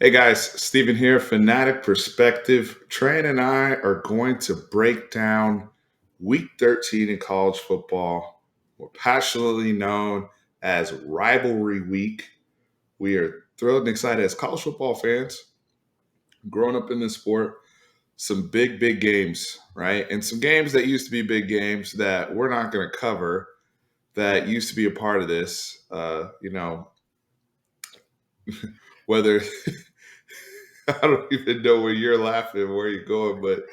Hey guys, Steven here, Fanatic Perspective. Tran and I are going to break down week 13 in college football, more passionately known as Rivalry Week. We are thrilled and excited as college football fans, growing up in this sport, some big games, right? And some games that used to be big games that we're not going to cover that used to be a part of this. Whether I don't even know where you're laughing, where you're going, but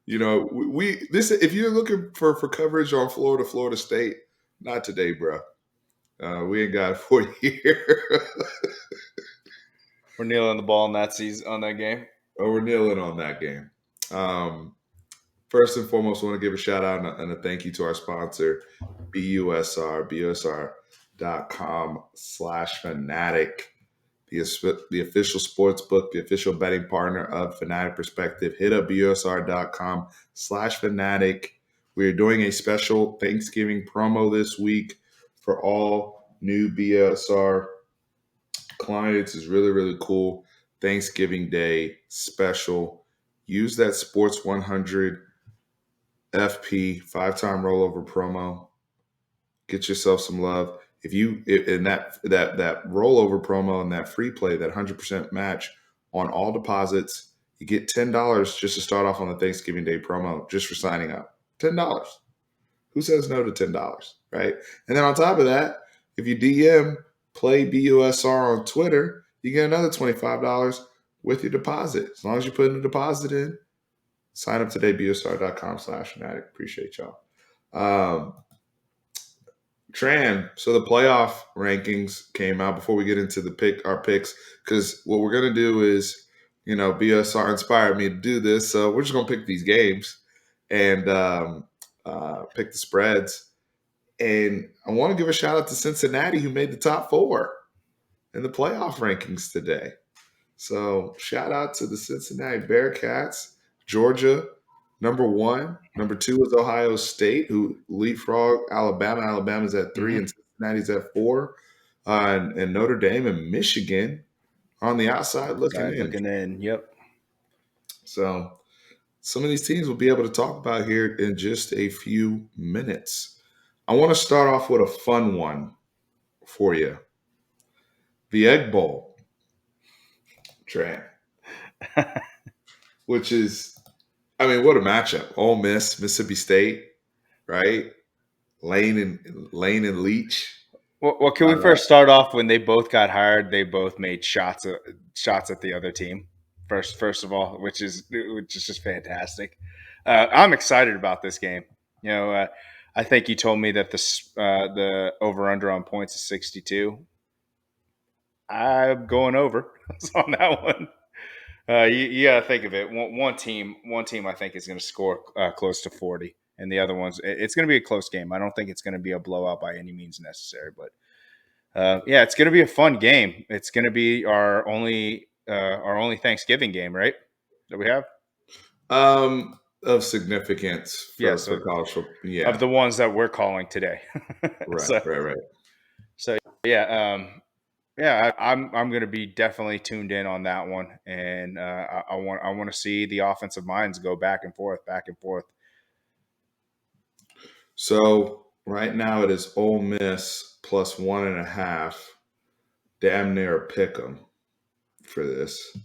we this if you're looking for coverage on Florida State, not today, bro. We ain't got it for you here. We're kneeling the ball in that season on that game. Oh, we're kneeling on that game. Um, First and foremost, I want to give a shout out and a thank you to our sponsor, busr.com/fanatic. The official sports book, the official betting partner of Fanatic Perspective. Hit up busr.com/fanatic. We are doing a special Thanksgiving promo this week for all new BSR clients. Is really cool. Thanksgiving Day special. Use that Sports 100 FP 5-time rollover promo. Get yourself some love. If you in that rollover promo and that free play, that 100% match on all deposits, you get $10 just to start off on the Thanksgiving Day promo just for signing up. $10. Who says no to $10, right? And then on top of that, if you DM play BUSR on Twitter, you get another $25 with your deposit. As long as you put in a deposit in, sign up today, busr.com/fanatic. Appreciate y'all. Tran, so the playoff rankings came out before we get into our picks, because what we're gonna do is, BSR inspired me to do this, so we're just gonna pick these games and pick the spreads. And I want to give a shout out to Cincinnati, who made the top four in the playoff rankings today. So shout out to the Cincinnati Bearcats. Georgia, number one. Number two is Ohio State, who leapfrog Alabama. Alabama's at 3 and Cincinnati's at 4. And Notre Dame and Michigan on the outside looking Side in. looking in. Yep. So some of these teams we'll be able to talk about here in just a few minutes. I want to start off with a fun one for you. The Egg Bowl, Trent, which is, what a matchup. Ole Miss, Mississippi State, right? Lane and Leach. Well, can we first start off when they both got hired? They both made shots at the other team. First of all, which is just fantastic. I'm excited about this game. I think you told me that the over under on points is 62. I'm going over on that one. You got to think of it. One team, I think is going to score close to 40, and the other ones, it's going to be a close game. I don't think it's going to be a blowout by any means necessary, but yeah, it's going to be a fun game. It's going to be our only Thanksgiving game, right? That we have. Of significance for college football. Yeah, of the ones that we're calling today. Right. So yeah, I'm going to be definitely tuned in on that one, and I want to see the offensive minds go back and forth. So right now it is Ole Miss plus 1.5, damn near a pick 'em for this.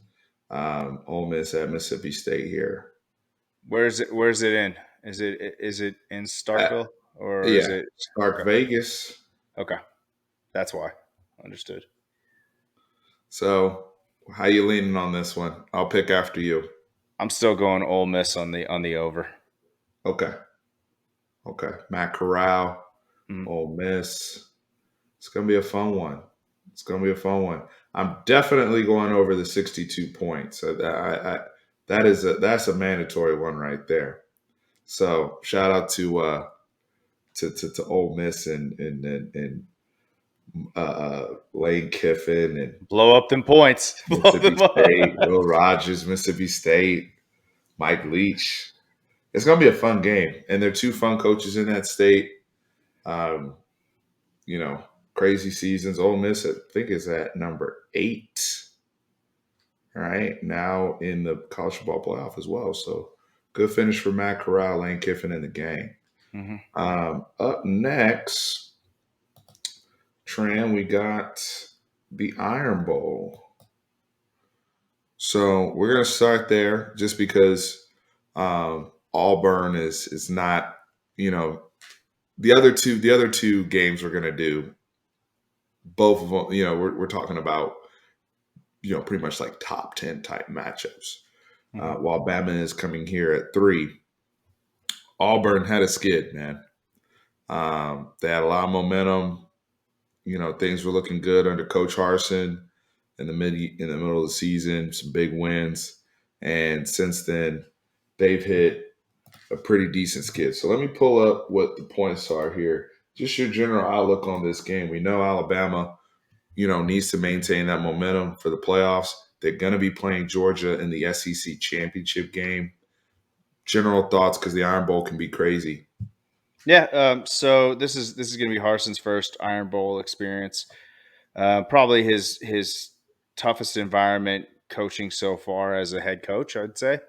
Ole Miss at Mississippi State here. Where's it in? Is it in Starkville or is it Stark Vegas? Okay, that's why. Understood. So how you leaning on this one? I'll pick after you. I'm still going Ole Miss on the over. Okay. Matt Corral, Ole Miss. It's gonna be a fun one. I'm definitely going over the 62 points. That's a mandatory one right there. So shout out to Ole Miss and Lane Kiffin and blow up them points. Mississippi State, Will Rogers, Mississippi State, Mike Leach. It's gonna be a fun game, and there are two fun coaches in that state. Crazy seasons. Ole Miss, I think, is at number 8. All right, now in the college football playoff as well. So good finish for Matt Corral, Lane Kiffin, and the gang. Hmm. Up next, Tran, we got the Iron Bowl. So we're gonna start there, just because Auburn is not, you know, the other two games we're gonna do. Both of them, we're talking about, pretty much like top 10 type matchups. Hmm. While Bama is coming here at 3, Auburn had a skid, man. They had a lot of momentum. Things were looking good under Coach Harson in the middle of the season. Some big wins, and since then they've hit a pretty decent skid. So let me pull up what the points are here. Just your general outlook on this game. We know Alabama, needs to maintain that momentum for the playoffs. They're going to be playing Georgia in the SEC championship game. General thoughts, because the Iron Bowl can be crazy. Yeah. So this is going to be Harson's first Iron Bowl experience. Probably his toughest environment coaching so far as a head coach, I'd say.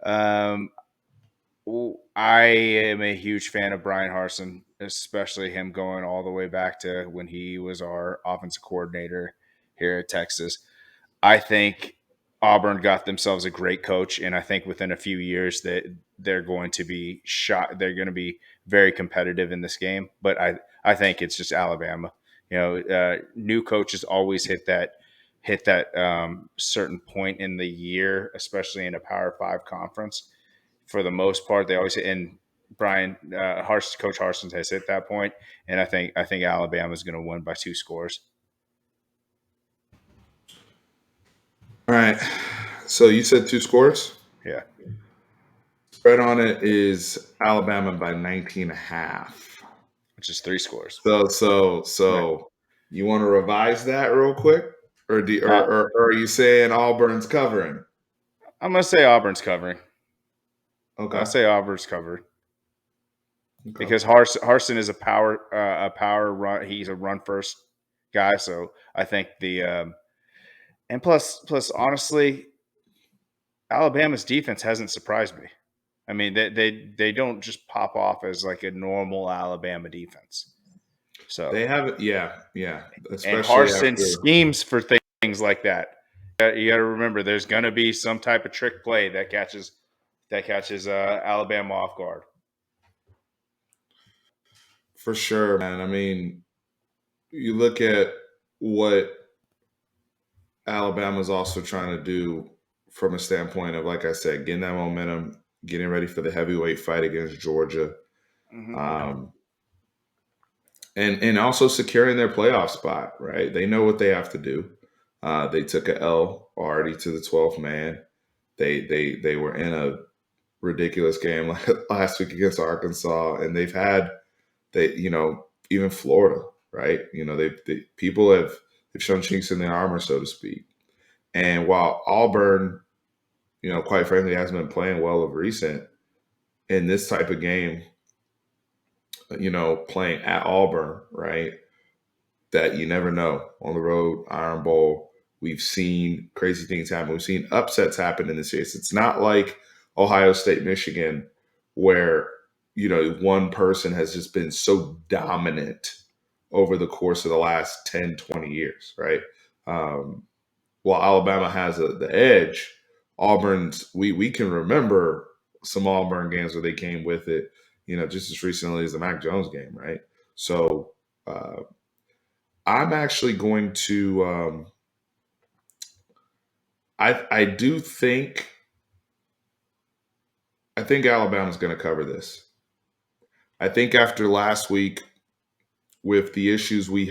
Um, I am a huge fan of Brian Harson, especially him going all the way back to when he was our offensive coordinator here at Texas. I think Auburn got themselves a great coach, and I think within a few years that they're going to be shot. They're going to be very competitive in this game. But I think it's just Alabama. New coaches always hit that certain point in the year, especially in a Power Five conference. For the most part, they always hit. And Coach Harson has hit that point, and I think Alabama is going to win by 2 scores. All right. So you said 2 scores. Yeah. Spread on it is Alabama by 19 and a half. Which is 3 scores. Yeah. So you want to revise that real quick, or do, Uh, or are you saying Auburn's covering? I'm gonna say Auburn's covering. I'll Okay. say Auburn's covered Okay. because Harson is a power run. He's a run first guy, so I think and plus honestly, Alabama's defense hasn't surprised me. I mean, they don't just pop off as like a normal Alabama defense. So, They have it. Yeah. Yeah. and Especially Harson after. schemes for things like that. You got to remember, there's going to be some type of trick play that catches Alabama off guard. For sure, man. I mean, you look at what Alabama's also trying to do from a standpoint of, like I said, getting that momentum, getting ready for the heavyweight fight against Georgia, Hmm. um, and also securing their playoff spot. Right? They know what they have to do. They took a L already to the 12th man. They were in a ridiculous game last week against Arkansas, and even Florida, right? People have shown chinks in their armor, so to speak. And while Auburn, quite frankly, hasn't been playing well of recent, in this type of game, playing at Auburn, right? That you never know on the road, Iron Bowl. We've seen crazy things happen. We've seen upsets happen in this case. It's not like Ohio State, Michigan, where one person has just been so dominant over the course of the last 10, 20 years, right? Um, while Alabama has the edge, Auburn's we can remember some Auburn games where they came with it, just as recently as the Mac Jones game, right? So uh, I'm actually going to. I do think Alabama's going to cover this. I think after last week with the issues we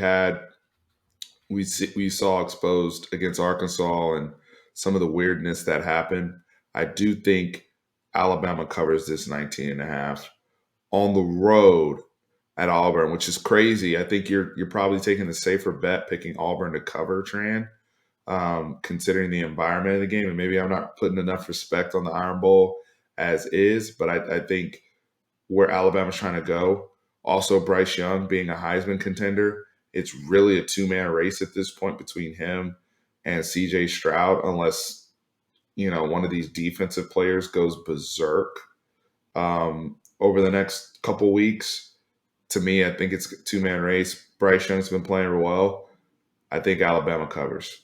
saw exposed against Arkansas and some of the weirdness that happened, I do think Alabama covers this 19 and a half on the road at Auburn, which is crazy. I think you're probably taking the safer bet picking Auburn to cover, Tran, considering the environment of the game. And maybe I'm not putting enough respect on the Iron Bowl as is, but I think where Alabama's trying to go, also Bryce Young being a Heisman contender, it's really a two-man race at this point between him and CJ Stroud unless one of these defensive players goes berserk over the next couple weeks. To me, I think it's a two-man race. Bryce Young's been playing well. I think Alabama covers.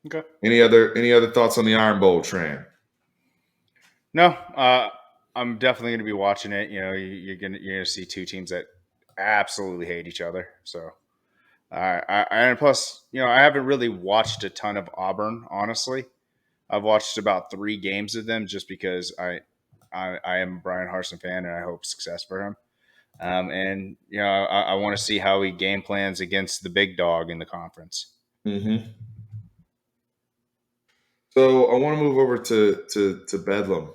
Okay. Any other thoughts on the Iron Bowl, Tran? No, I'm definitely going to be watching it. You're gonna see two teams that absolutely hate each other. So, and plus, I haven't really watched a ton of Auburn. Honestly, I've watched about 3 games of them just because I am a Brian Harsin fan and I hope success for him. And I want to see how he game plans against the big dog in the conference. Mm-hmm. So I want to move over to Bedlam.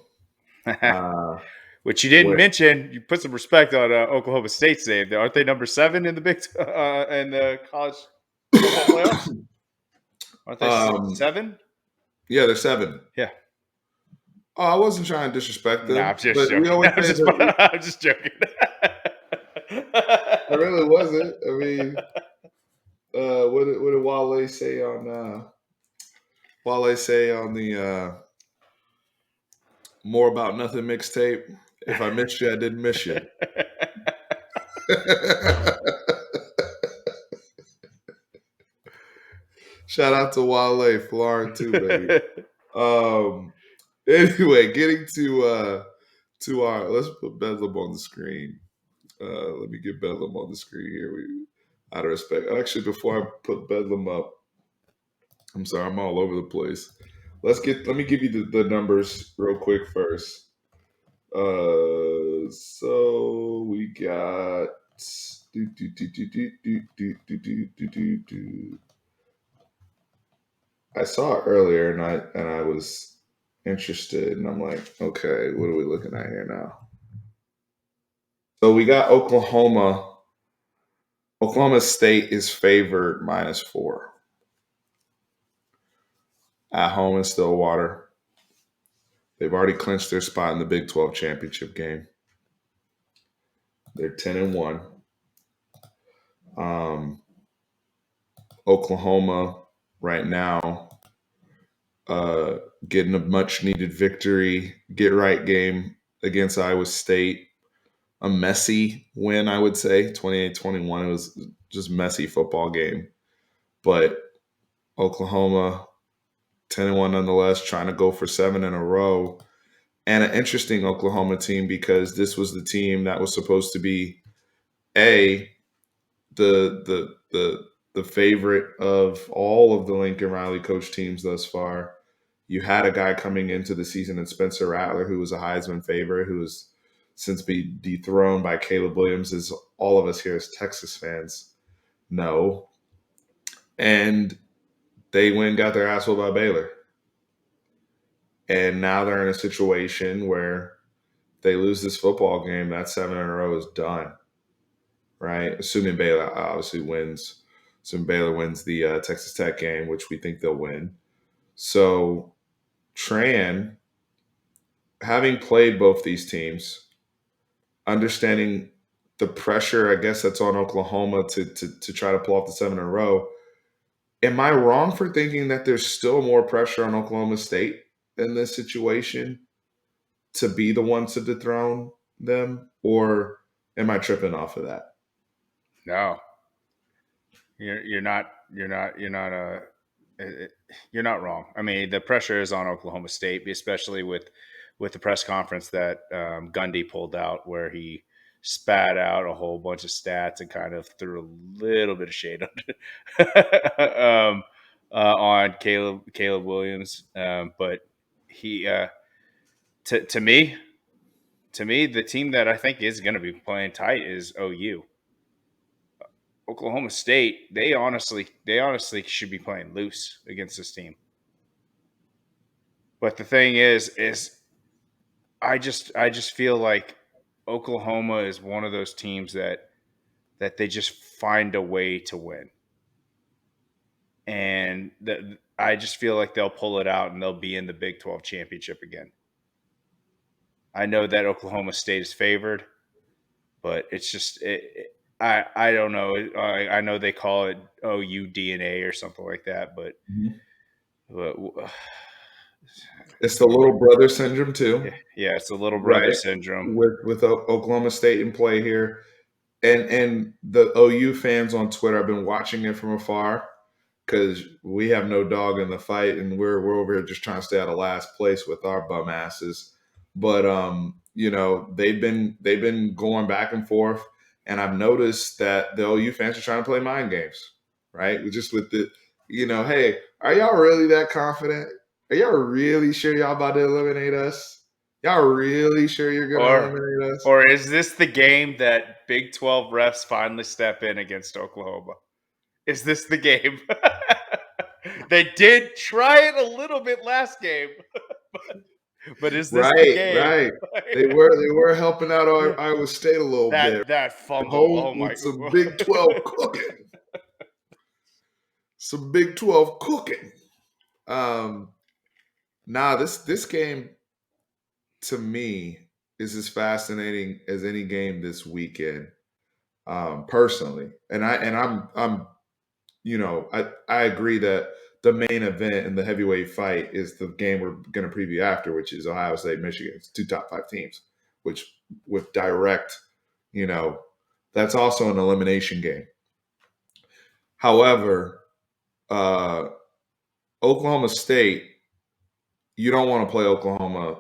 Uh, Which you didn't where, mention. You put some respect on Oklahoma State's name. Aren't they number 7 in the in the college football playoffs? Aren't they um, 7? yeah, they're 7. Yeah. Oh, I wasn't trying to disrespect No, I'm them, just but we joking. always say that. I'm just joking. I really wasn't. I mean, what did Wale say on the More About Nothing mixtape? If I missed you, I didn't miss you. Shout out to Wale, Florida too, baby. Um, anyway, getting to our let's put Bedlam on the screen. Let me get Bedlam on the screen here. Out of respect. Actually, before I put Bedlam up, I'm sorry, I'm all over the place. Let me give you the numbers real quick first. So we got do, do, do, do, do, do, do, do, do, do, do, do. I saw it earlier and I was interested and I'm like, okay, what are we looking at here now? So we got Oklahoma. Oklahoma State is favored -4 at home in Stillwater. They've already clinched their spot in the Big 12 championship game. They're 10-1. Um, Oklahoma right now uh, getting a much needed victory, get right game against Iowa State. A messy win, I would say, 28-21. It was just messy football game. But Oklahoma 10-1 nonetheless, trying to go for 7 in a row. And an interesting Oklahoma team because this was the team that was supposed to be a the favorite of all of the Lincoln Riley coach teams thus far. You had a guy coming into the season in Spencer Rattler, who was a Heisman favorite, who has since been dethroned by Caleb Williams, as all of us here as Texas fans know. And they went and got their ass whooped by Baylor. And now they're in a situation where they lose this football game, that 7 in a row is done, right? Assuming Baylor obviously wins. Assuming Baylor wins the Texas Tech game, which we think they'll win. So Tran, having played both these teams, understanding the pressure, I guess, that's on Oklahoma to try to pull off the 7 in a row. Am I wrong for thinking that there's still more pressure on Oklahoma State in this situation to be the ones to dethrone them, or am I tripping off of that? No, you're not uh, you're not wrong. I mean, the pressure is on Oklahoma State, especially with the press conference that Gundy pulled out, where he spat out a whole bunch of stats and kind of threw a little bit of shade on Caleb Williams. But he to me, the team that I think is going to be playing tight is OU. Oklahoma State, they honestly should be playing loose against this team. But the thing is I just feel like Oklahoma is one of those teams that they just find a way to win. And I just feel like they'll pull it out and they'll be in the Big 12 championship again. I know that Oklahoma State is favored, but it's just I don't know. I know they call it OU DNA or something like that, Mhm. but It's the little brother syndrome too, yeah, it's a little brother right? syndrome. With Oklahoma State in play here, and the OU fans on Twitter, I've been watching it from afar because we have no dog in the fight, and we're over here just trying to stay out of last place with our bum asses. But they've been going back and forth, and I've noticed that the OU fans are trying to play mind games, right? Just with the, hey, are y'all really that confident? Are y'all really sure y'all about to eliminate us? Y'all really sure you're gonna Or eliminate us? or is this the game that Big 12 refs finally step in against Oklahoma? Is this the game? They did try it a little bit last game, but is this the Right, game? right. They were helping out Iowa State a little bit. That fumble. Home Oh my! with some Big 12 cooking. Some Big 12 cooking. Um, this game to me is as fascinating as any game this weekend, personally. And I agree that the main event and the heavyweight fight is the game we're going to preview after, which is Ohio State, Michigan. It's two top five teams, which with direct, you know, that's also an elimination game. However, uh, Oklahoma State, you don't want to play Oklahoma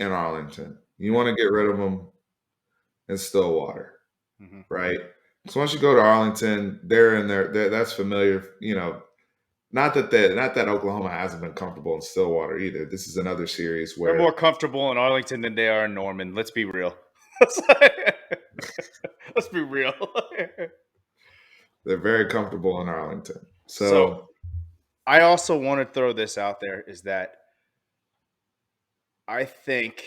in Arlington. You want to get rid of them in Stillwater, Mhm. right? So once you go to Arlington, they're in there. That's familiar. Not that Oklahoma hasn't been comfortable in Stillwater either. This is another series They're where more comfortable in Arlington than they are in Norman. Let's be real. Let's be real. they're very comfortable in Arlington. So So I also want to throw this out there is that I think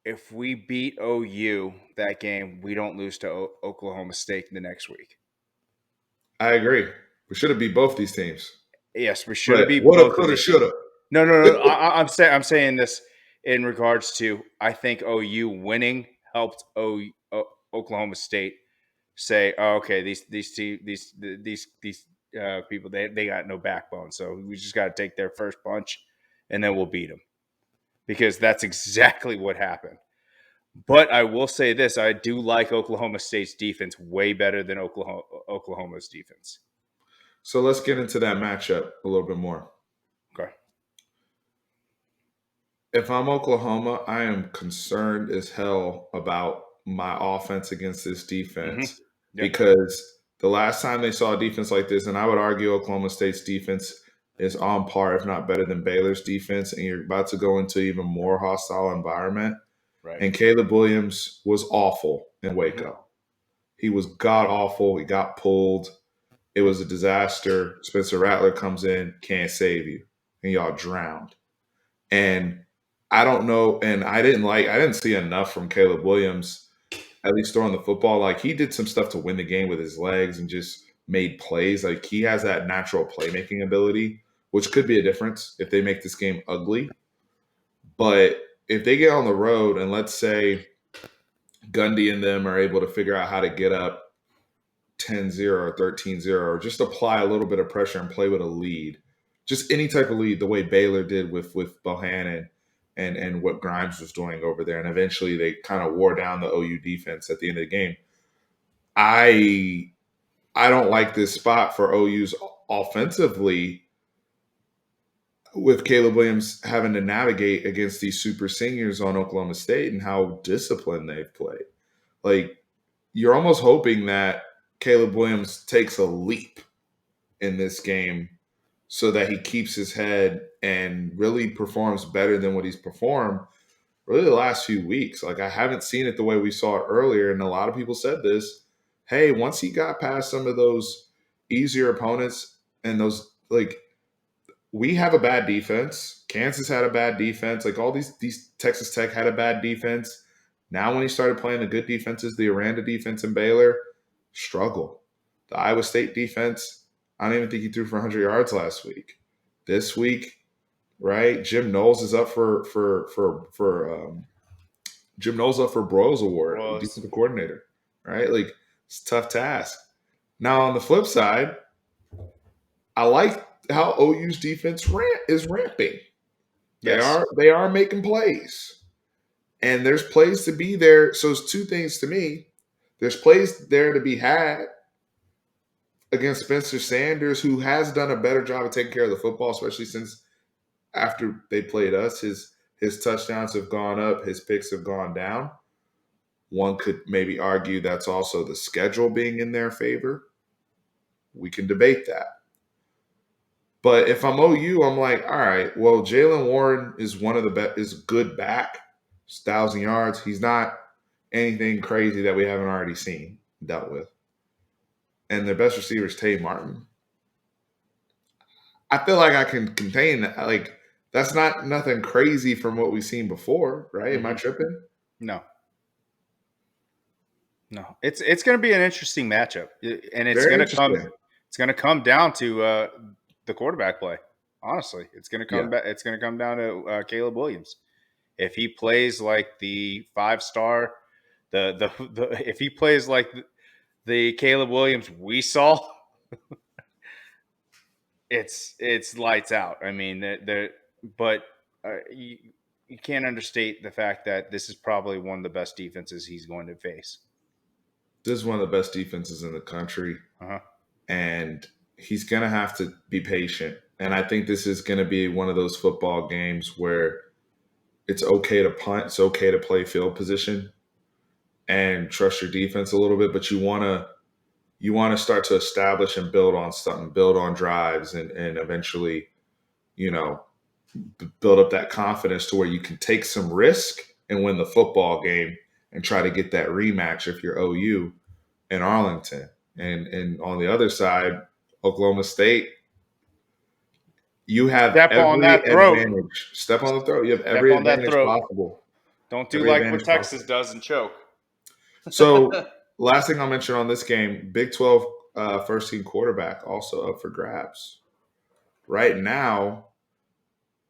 if we beat OU that game, we don't lose to Oklahoma State the next week. I agree. We should have beat both these teams. Yes, we should have But beat woulda, both of coulda, these teams. shoulda. No, no, no. I'm saying this in regards to I think OU winning helped Oklahoma State say, oh, okay, these people they got no backbone, so we just got to take their first punch, and then we'll beat them because that's exactly what happened. But I will say this: I do like Oklahoma State's defense way better than Oklahoma's defense. So let's get into that matchup a little bit more. Okay. If I'm Oklahoma, I am concerned as hell about my offense against this Mm-hmm. defense Yep. because the last time they saw a defense like this, and I would argue Oklahoma State's defense is on par, if not better than Baylor's defense, and you're about to go into even more hostile environment. Right. And Caleb Williams was awful in Mm-hmm. Waco. He was god awful. He got pulled. It was a disaster. Spencer Rattler comes in, can't save you, and y'all drowned. And I don't know, and I didn't see enough from Caleb Williams, at least throwing the football. Like he did some stuff to win the game with his legs and just made plays. Like he has that natural playmaking ability, which could be a difference if they make this game ugly. But if they get on the road and let's say Gundy and them are able to figure out how to get up 10-0 or 13-0, or just apply a little bit of pressure and play with a lead. Just any type of lead, the way Baylor did with Bohannon and what Grimes was doing over there. And eventually they kind of wore down the OU defense at the end of the game. I don't like this spot for OU's offensively with Caleb Williams having to navigate against these super seniors on Oklahoma State and how disciplined they've played. Like you're almost hoping that Caleb Williams takes a leap in this game so that he keeps his head and really performs better than what he's performed really the last few weeks. Like I haven't seen it the way we saw it earlier. And a lot of people said this. Hey, once he got past some of those easier opponents and those like we have a bad defense. Kansas had a bad defense. Like all these Texas Tech had a bad defense. Now when he started playing the good defenses, the Aranda defense and Baylor struggle. The Iowa State defense, I don't even think he threw for 100 yards last week. This week, right? Jim Knowles is up for Jim Knowles up for Broyles Award, Was defensive coordinator, right? Like it's a tough task. Now on the flip side, I like how OU's defense is ramping. yes. They are making plays, and there's plays to be there. So it's two things to me. There's plays there to be had against Spencer Sanders, who has done a better job of taking care of the football, especially since after they played us, his touchdowns have gone up, his picks have gone down. One could maybe argue that's also the schedule being in their favor. We can debate that. But if I'm OU, I'm like, all right, well, Jalen Warren is one of the best, is good back, 1,000 yards. He's not anything crazy that we haven't already seen, dealt with. And their best receiver is Tay Martin. I feel like I can contain that. Like, that's not nothing crazy from what we've seen before, right? Am I Mm-hmm. tripping? No. No. It's going to be an interesting matchup, and it's Very going to come. interesting. It's going to come down to the quarterback play. Honestly, it's going to Yeah. come back. It's going to come down to Caleb Williams. If he plays like the 5-star, if he plays like the Caleb Williams we saw, it's lights out. I mean, but you can't understate the fact that this is probably one of the best defenses he's going to face. This is one of the best defenses in the country. Uh-huh. And he's going to have to be patient. And I think this is going to be one of those football games where it's okay to punt, it's okay to play field position and trust your defense a little bit, but you want to start to establish and build on something, build on drives, and eventually, you know, build up that confidence to where you can take some risk and win the football game and try to get that rematch if you're OU in Arlington. And on the other side, Oklahoma State, you have Step on every that throat. advantage. Step on the throat. You have Step every on that advantage throat. possible. Don't do Every like what advantage Texas possible. does and choke. So, last thing I'll mention on this game, Big 12 first team quarterback also up for grabs. Right now,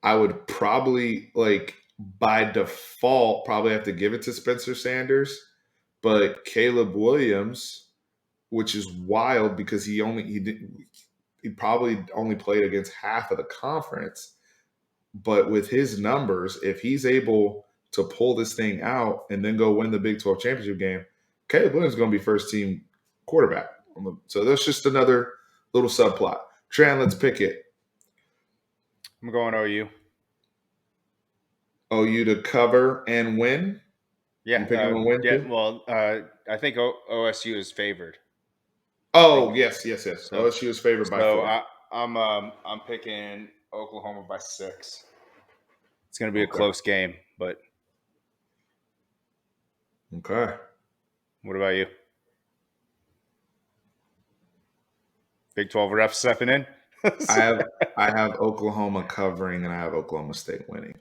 I would probably, like, by default, probably have to give it to Spencer Sanders. But Caleb Williams, which is wild because he probably only played against half of the conference. But with his numbers, if he's able to pull this thing out and then go win the Big 12 championship game, Caleb Williams is going to be first team quarterback. So that's just another little subplot. Tran, let's pick it. I'm going OU. OU to cover and win. Yeah, You picking them to win too? Well, I think OSU is favored. Oh, yes. So, OSU is favored by 4. I'm picking Oklahoma by 6. It's going to be a Okay. close game, but Okay. what about you? Big 12 refs stepping in. I have Oklahoma covering and I have Oklahoma State winning.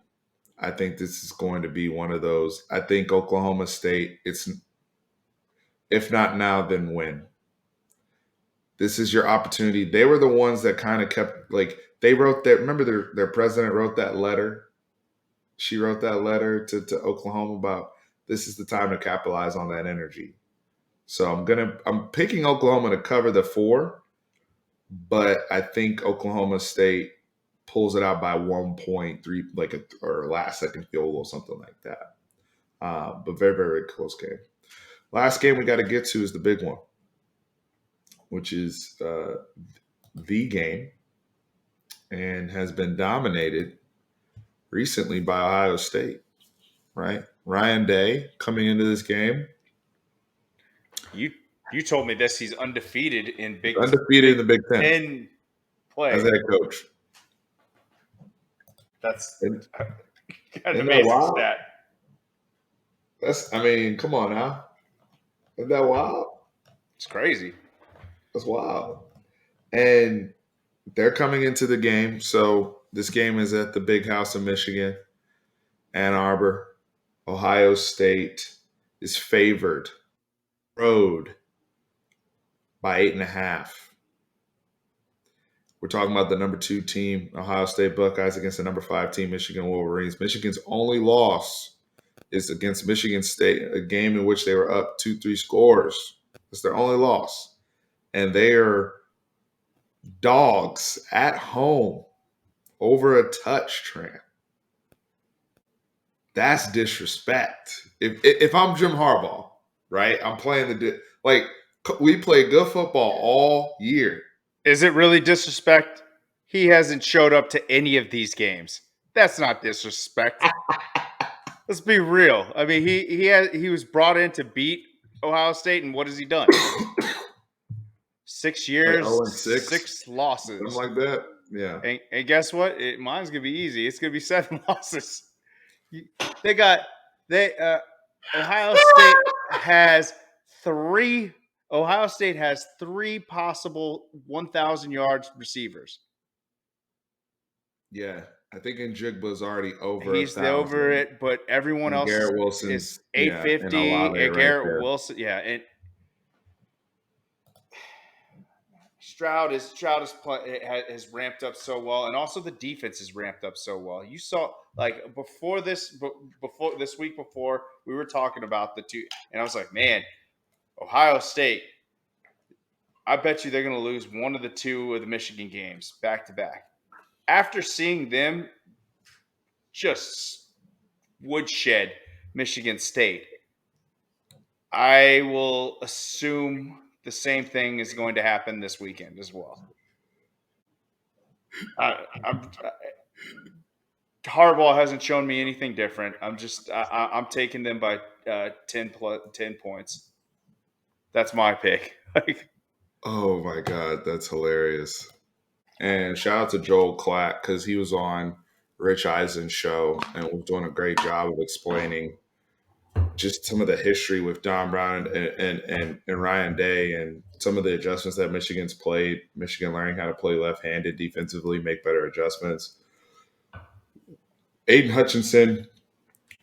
I think this is going to be one of those. I think Oklahoma State, it's if not now, then when. This is your opportunity. They were the ones that kind of kept like they wrote that. Remember their president wrote that letter. She wrote that letter to Oklahoma about this is the time to capitalize on that energy. So I'm picking Oklahoma to cover the 4, but I think Oklahoma State pulls it out by 1.3, like or last second field goal, something like that. But very, very close game. Last game we got to get to is the big one, which is the game and has been dominated recently by Ohio State, right? Ryan Day coming into this game. You told me this. He's undefeated in He's undefeated in the Big Ten 10 play. as head coach. That's Isn't an that amazing wild? stat. I mean, come on now. Isn't that wild? It's crazy. That's wild. And they're coming into the game. So this game is at the Big House in Michigan, Ann Arbor. Ohio State is favored road by 8.5. We're talking about the number 2 team, Ohio State Buckeyes, against the number 5 team, Michigan Wolverines. Michigan's only loss is against Michigan State, a game in which they were up 2-3 scores. It's their only loss. And they are dogs at home over a touch, Trent. That's disrespect. If I'm Jim Harbaugh, right? I'm playing like we play good football all year. Is it really disrespect? He hasn't showed up to any of these games. That's not disrespect. Let's be real. I mean, he was brought in to beat Ohio State, and what has he done? 6 Like years, 0-6, 6 something losses. like that. Yeah. And guess what? Mine's gonna be easy. It's gonna be 7 losses. They Ohio State has three. Ohio State has 3 possible 1,000 yards receivers. Yeah. I think Njigba's already over He's over 1,000. it, but everyone And else Garrett is Wilson's, yeah, and 850. Olave And right Garrett there. Wilson, yeah, and has ramped up so well, and also the defense has ramped up so well. You saw like before this week before we were talking about the two, and I was like, man, Ohio State. I bet you they're going to lose one of the 2 of the Michigan games back to back. After seeing them just woodshed Michigan State, I will assume the same thing is going to happen this weekend as well. Harbaugh hasn't shown me anything different. I'm taking them by 10 points. That's my pick. Oh my God, that's hilarious. And shout out to Joel Klatt because he was on Rich Eisen's show and was doing a great job of explaining just some of the history with Don Brown and Ryan Day and some of the adjustments that Michigan's played. Michigan learning how to play left-handed defensively, make better adjustments. Aiden Hutchinson,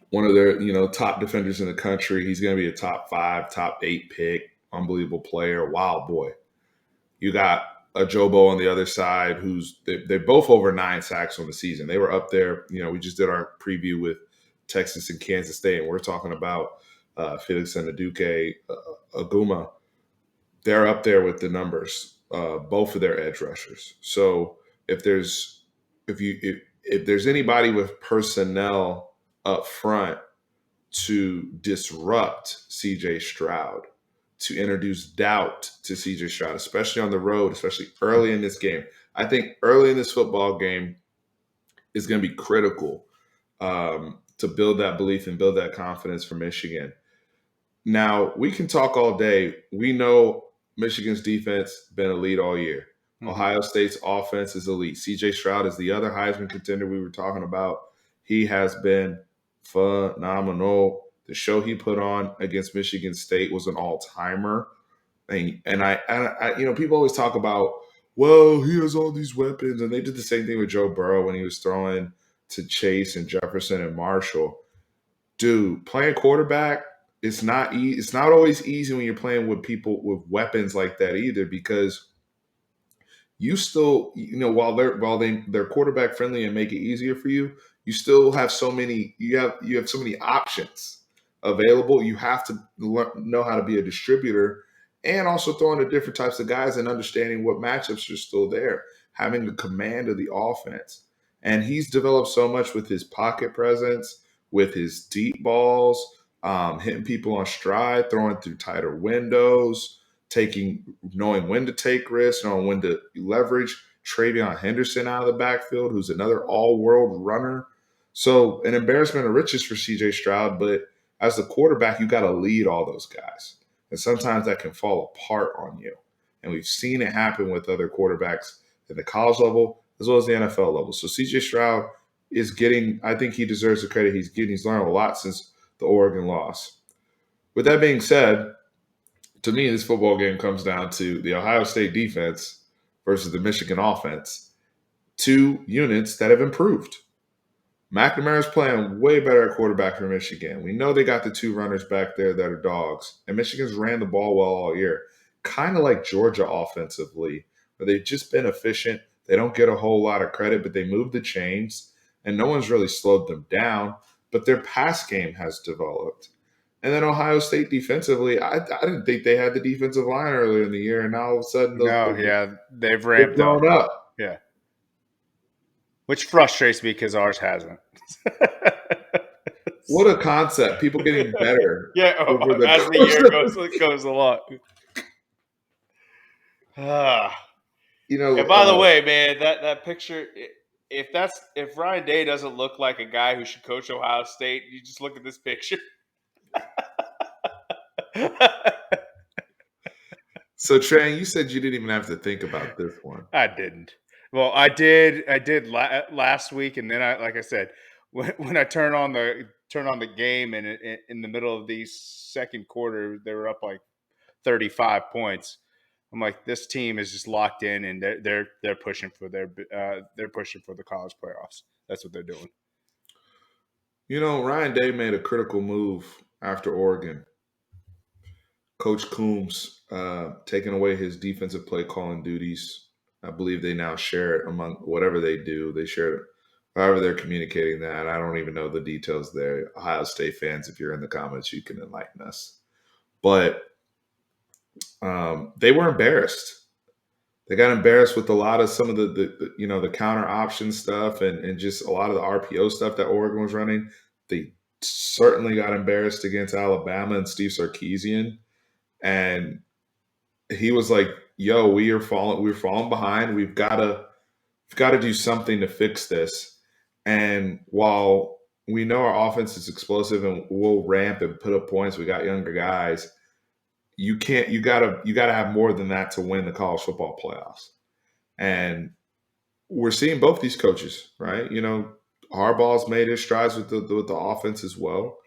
one of their top defenders in the country. He's going to be a top 5, top 8 pick. Unbelievable player, wild boy. You got a Jobo on the other side, they're both over 9 sacks on the season. They were up there. We just did our preview with Texas and Kansas State, and we're talking about Felix and Aduke Aguma. They're up there with the numbers, both of their edge rushers. So if there's anybody with personnel up front to disrupt CJ Stroud, to introduce doubt to CJ Stroud, especially on the road, especially early in this game. I think early in this football game is going to be critical to build that belief and build that confidence for Michigan. Now, we can talk all day. We know Michigan's defense been elite all year. Mm-hmm. Ohio State's offense is elite. CJ Stroud is the other Heisman contender we were talking about. He has been phenomenal. The show he put on against Michigan State was an all-timer. And I people always talk about, well, he has all these weapons. And they did the same thing with Joe Burrow when he was throwing to Chase and Jefferson and Marshall. Dude, playing quarterback, it's not always easy when you're playing with people with weapons like that either, because you still, while they're quarterback friendly and make it easier for you, you still have so many so many options available. You have to know how to be a distributor and also throwing to different types of guys and understanding what matchups are still there, having the command of the offense. And he's developed so much with his pocket presence, with his deep balls, hitting people on stride, throwing through tighter windows, knowing when to take risks, knowing when to leverage Travion Henderson out of the backfield, who's another all-world runner. So an embarrassment of riches for CJ Stroud, but as the quarterback, you got to lead all those guys. And sometimes that can fall apart on you. And we've seen it happen with other quarterbacks at the college level as well as the NFL level. So CJ Stroud I think he deserves the credit he's getting. He's learned a lot since the Oregon loss. With that being said, to me, this football game comes down to the Ohio State defense versus the Michigan offense. 2 units that have improved. McNamara's playing way better at quarterback for Michigan. We know they got the 2 runners back there that are dogs. And Michigan's ran the ball well all year. Kind of like Georgia offensively, where they've just been efficient. They don't get a whole lot of credit, but they move the chains. And no one's really slowed them down. but their pass game has developed. And then Ohio State defensively, I didn't think they had the defensive line earlier in the year, and now all of a sudden No, yeah, they've they've ramped up. grown up. Yeah, which frustrates me because ours hasn't. What a concept! People getting better Yeah, over the as the course year of goes along. And by the uh, way, man, that picture. If Ryan Day doesn't look like a guy who should coach Ohio State, you just look at this picture. So Trey, you said you didn't even have to think about this one. I didn't. Well, I did. I did last week, and then like I said, when I turn on the game, and in the middle of the second quarter, they were up like 35 points. I'm like, this team is just locked in, and they're pushing for they're pushing for the college playoffs. That's what they're doing. Ryan Day made a critical move after Oregon. Coach Coombs taking away his defensive play calling duties. I believe they now share it among whatever they do. They share it however they're communicating that. I don't even know the details there. Ohio State fans, if you're in the comments, you can enlighten us. But they were embarrassed. They got embarrassed with a lot of some of the counter option stuff and just a lot of the RPO stuff that Oregon was running. They certainly got embarrassed against Alabama and Steve Sarkisian. And he was like, "Yo, we're falling behind. We've got to do something to fix this." And while we know our offense is explosive and we'll ramp and put up points, we got younger guys. You gotta have more than that to win the college football playoffs. And we're seeing both these coaches, right? Harbaugh's made his strides with the offense as well.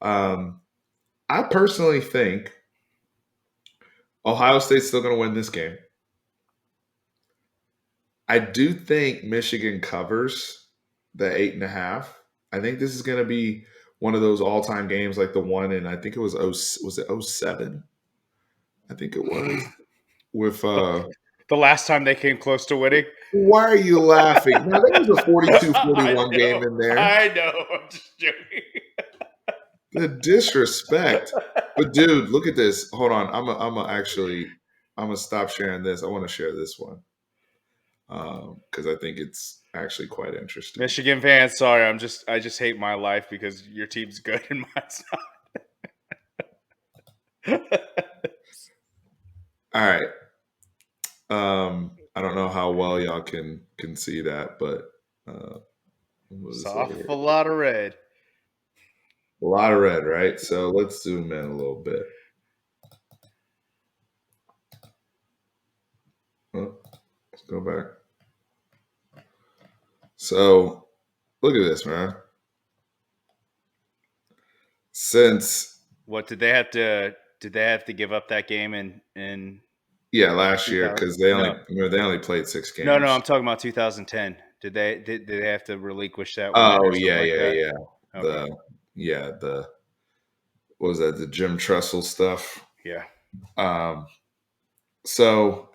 I personally think Ohio State's still going to win this game. I do think Michigan covers the 8.5. I think this is going to be one of those all-time games like the one in, I think it was it '07? I think it was with The last time they came close to winning. why are you laughing? Now there was a I 42-41 game know. in there. I know. I'm just joking. The disrespect. But dude, look at this. Hold on. I'm gonna stop sharing this. I want to share this one. Because I think it's actually quite interesting. Michigan fans, sorry, I just hate my life because your team's good and mine's not. All right. I don't know how well y'all can see that, but Soft a lot of red. A lot of red, right? So let's zoom in a little bit. Oh, let's go back. So look at this, man. Since what did they have to give up that game in last year because they only played 6 games. No, I'm talking about 2010. Did they have to relinquish that win Oh or something like that? Okay. The what was that, the Jim Tressel stuff? Yeah. So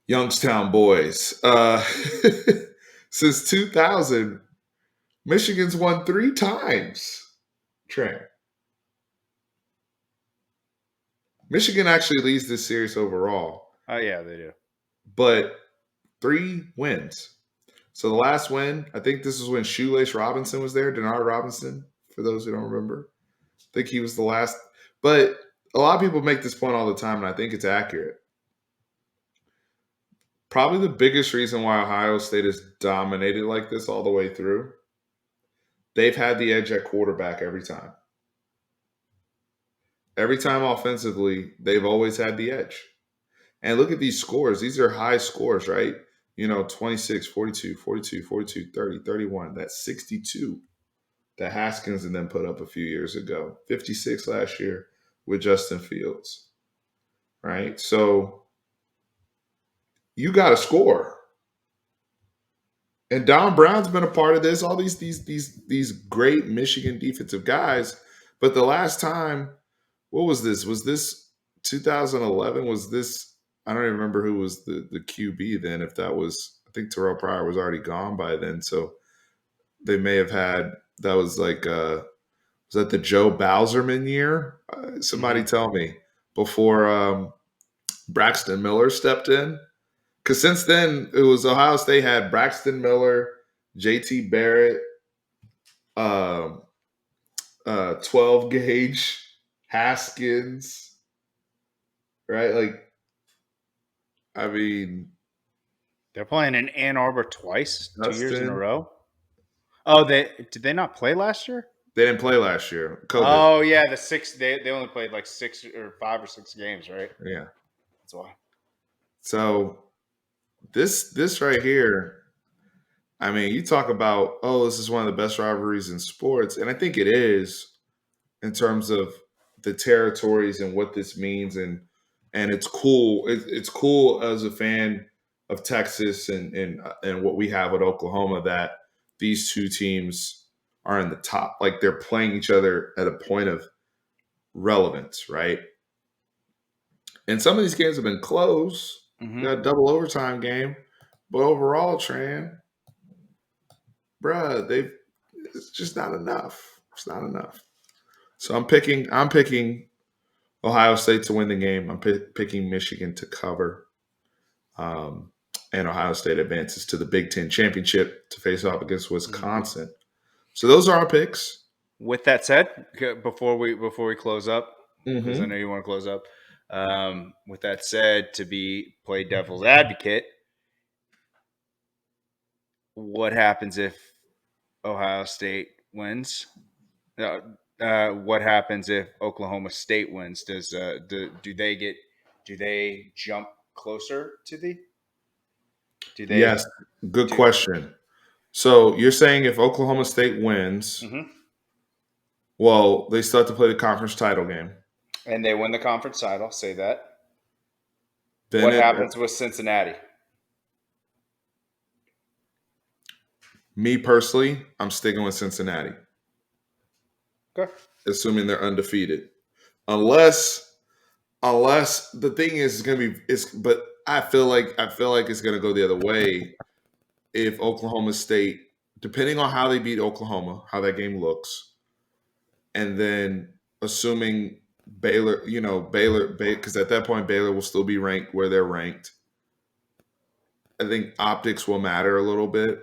Youngstown boys. Since 2000, Michigan's won 3 times. Trent. Michigan actually leads this series overall. Oh yeah, they do. But 3 wins. So the last win, I think this is when Shoelace Robinson was there, Denard Robinson, for those who don't remember. I think he was the last. But a lot of people make this point all the time, and I think it's accurate. Probably the biggest reason why Ohio State is dominated like this all the way through, they've had the edge at quarterback every time. Every time offensively, they've always had the edge. And look at these scores. These are high scores, right? 26, 42, 42, 42, 30, 31. That's 62 that Haskins and them put up a few years ago. 56 last year with Justin Fields, right? So you got to score. And Don Brown's been a part of this. All these great Michigan defensive guys. But the last time, what was this? Was this 2011? Was this? I don't even remember who was the QB then. If that was, I think Terrell Pryor was already gone by then. So they may have had That was like was that the Joe Bowserman year? Somebody Mhm. tell me before Braxton Miller stepped in. Because since then it was Ohio State had Braxton Miller, JT Barrett, um, 12 gauge, Haskins, right? Like, I mean, They're playing in Ann Arbor twice, 2 years in a Dustin. row. Oh, they did they not play last year? They didn't play last year. COVID. Oh yeah, the six. They only played like 6 or 5 or 6 games, right? Yeah. That's why. So this right here, I mean, you talk about, oh, this is one of the best rivalries in sports, and I think it is in terms of the territories and what this means, and it's cool. It's cool as a fan of Texas and what we have at Oklahoma that these two teams are in the top. Like they're playing each other at a point of relevance, right? And some of these games have been close. We Hmm. got a double overtime game, but overall, Tran, bruh, they've it's just not enough. It's not enough. So I'm picking Ohio State to win the game. I'm picking Michigan to cover. Um, and Ohio State advances to the Big Ten championship to face off against Wisconsin. So those are our picks. With that said, before we close up, because I know Mm-hmm. you want to close up. With that said, to be play devil's advocate, what happens if Ohio State wins? Uh, what happens if Oklahoma State wins? Do they get do they jump closer to the do they Yes, good do? question. So you're saying if Oklahoma State wins, Hmm. well, they start to play the conference title game. And they win the conference title. Say that. Then What it, happens with Cincinnati? me personally, I'm sticking with Cincinnati, Okay. assuming they're undefeated. Unless the thing is it's gonna be it's but I feel like it's gonna go the other way if Oklahoma State, depending on how they beat Oklahoma, how that game looks, and then assuming Baylor, because at that point Baylor will still be ranked where they're ranked. I think optics will matter a little bit.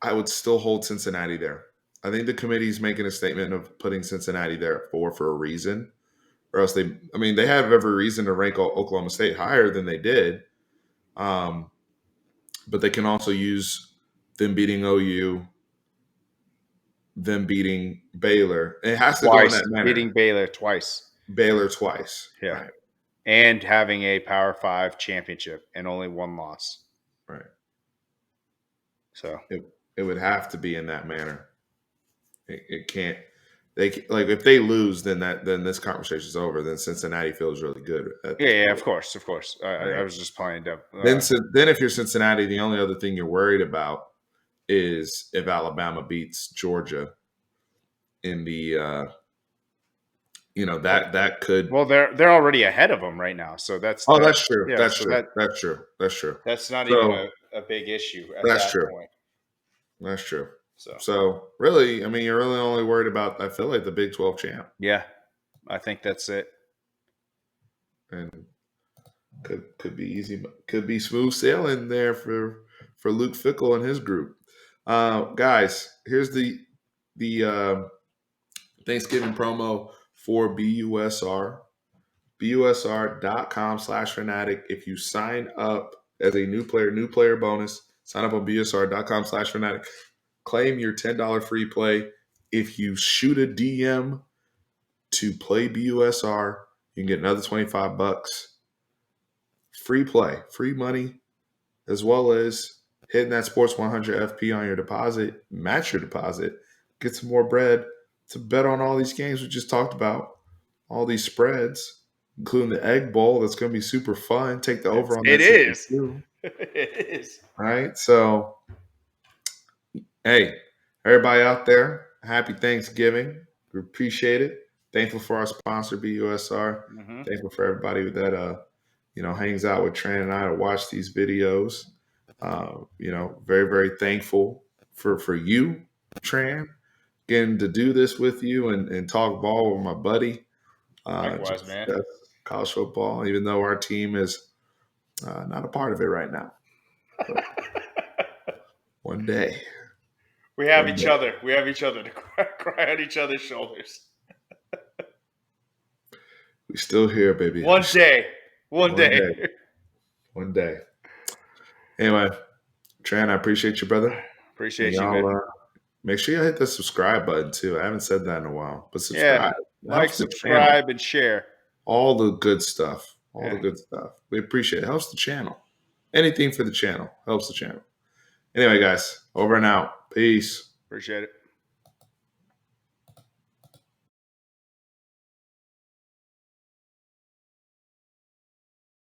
I would still hold Cincinnati there. I think the committee's making a statement of putting Cincinnati there for a reason, or else they have every reason to rank Oklahoma State higher than they did. Um, but they can also use them beating OU, them beating Baylor. It has to go in that Twice manner. beating Baylor twice. Baylor twice, Yeah. right? And having a Power Five championship and only one loss. Right. So It would have to be in that manner. It can't. Like if they lose, then this conversation is over. Then Cincinnati feels really good at yeah, this yeah, point, of course, of course. I right? was just playing dev. Then if you're Cincinnati, the only other thing you're worried about is if Alabama beats Georgia in the that could. Well, they're already ahead of them right now, so Oh, that's true. yeah. That's So true. That's true. That's true. that's not even So a big issue at that's that true. point. That's true. So So really, I mean, you're really only worried about, I feel like, the Big 12 champ, yeah, I think that's it. and could be easy, could be smooth sailing there for Luke Fickle and his group. Guys, here's the Thanksgiving promo for BUSR. BUSR.com/fanatic. If you sign up as a new player bonus, sign up on BUSR.com/fanatic. Claim your $10 free play. If you shoot a DM to play BUSR, you can get another 25 bucks. Free play, free money, as well as hitting that Sports 100 FP on your deposit, match your deposit, get some more bread to bet on all these games we just talked about, all these spreads, including the Egg Bowl. That's going to be super fun. Take the over on It that is. 62. It is. All right. So, hey, everybody out there, happy Thanksgiving. We appreciate it. Thankful for our sponsor, BUSR. Hmm. Thankful for everybody that hangs out with Tran and I to watch these videos. Very, very thankful for you. Tran, getting to do this with you and talk ball with my buddy. Likewise, Just man. discuss college football, even though our team is not a part of it right now. But one day, We have one each day, other. We have each other to cry on each other's shoulders. we still here, baby. One day. One One day. day. One day. Anyway, Tran, I appreciate you, brother. And Appreciate you, man. y'all make sure you hit the subscribe button too. I haven't said that in a while, but Yeah. subscribe. It Like, helps the channel. subscribe, and share. All the good stuff. All the Yeah. good stuff. We appreciate it. Helps the channel. Anything for the channel helps the channel. Anyway, guys, over and out. Peace. Appreciate it.